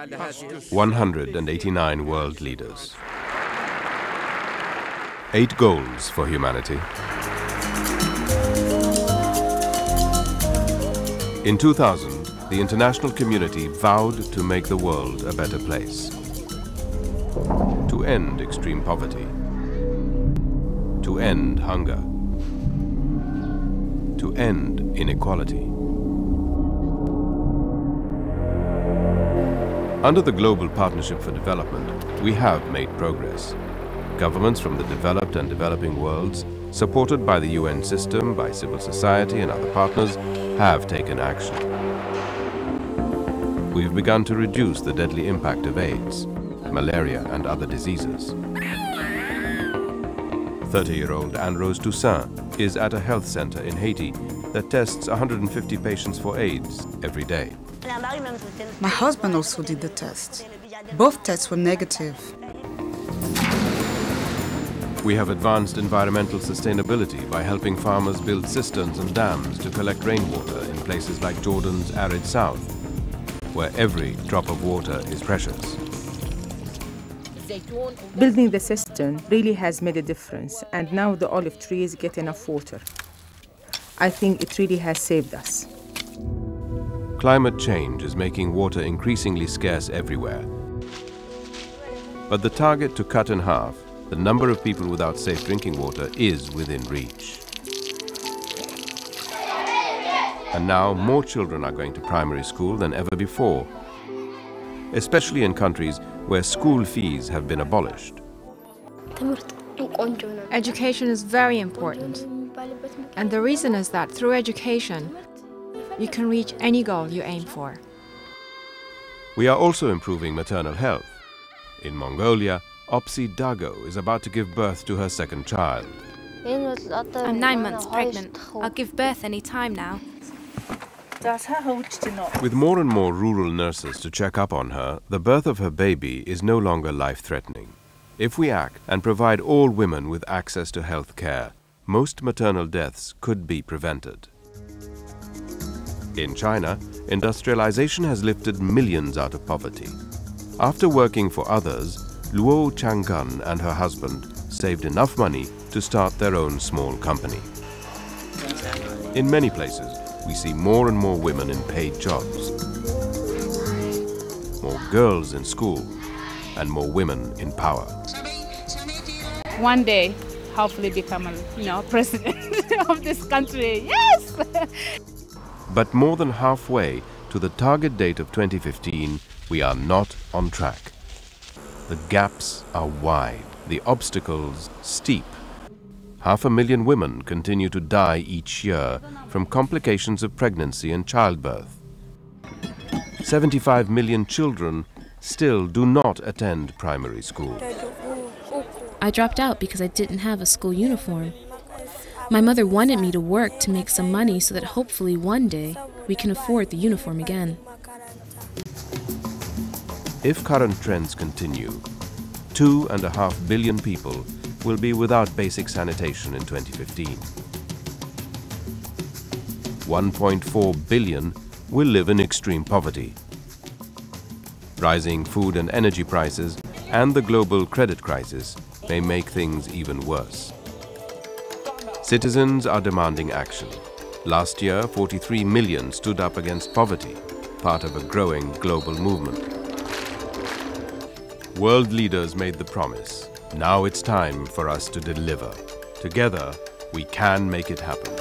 189 world leaders. 8 goals for humanity. In 2000, the international community vowed to make the world a better place. To end extreme poverty. To end hunger. To end inequality. Under the Global Partnership for Development, we have made progress. Governments from the developed and developing worlds, supported by the UN system, by civil society and other partners, have taken action. We've begun to reduce the deadly impact of AIDS, malaria and other diseases. 30-year-old Anne-Rose Toussaint is at a health center in Haiti that tests 150 patients for AIDS every day. My husband also did the test. Both tests were negative. We have advanced environmental sustainability by helping farmers build cisterns and dams to collect rainwater in places like Jordan's arid south, where every drop of water is precious. Building the cistern really has made a difference, and now the olive trees get enough water. I think it really has saved us. Climate change is making water increasingly scarce everywhere. But the target to cut in half the number of people without safe drinking water is within reach. And now more children are going to primary school than ever before, especially in countries where school fees have been abolished. Education is very important. And the reason is that through education, you can reach any goal you aim for. We are also improving maternal health. In Mongolia, Opsi Dago is about to give birth to her second child. I'm 9 months pregnant. I'll give birth any time now. With more and more rural nurses to check up on her, the birth of her baby is no longer life-threatening. If we act and provide all women with access to health care, most maternal deaths could be prevented. In China, industrialization has lifted millions out of poverty. After working for others, Luo Chang'an and her husband saved enough money to start their own small company. In many places, we see more and more women in paid jobs, more girls in school, and more women in power. One day, hopefully become president of this country. Yes! But more than halfway to the target date of 2015, we are not on track. The gaps are wide, the obstacles steep. 500,000 women continue to die each year from complications of pregnancy and childbirth. 75 million children still do not attend primary school. I dropped out because I didn't have a school uniform. My mother wanted me to work to make some money so that hopefully one day we can afford the uniform again. If current trends continue, 2.5 billion people will be without basic sanitation in 2015. 1.4 billion will live in extreme poverty. Rising food and energy prices and the global credit crisis may make things even worse. Citizens are demanding action. Last year, 43 million stood up against poverty, part of a growing global movement. World leaders made the promise. Now it's time for us to deliver. Together, we can make it happen.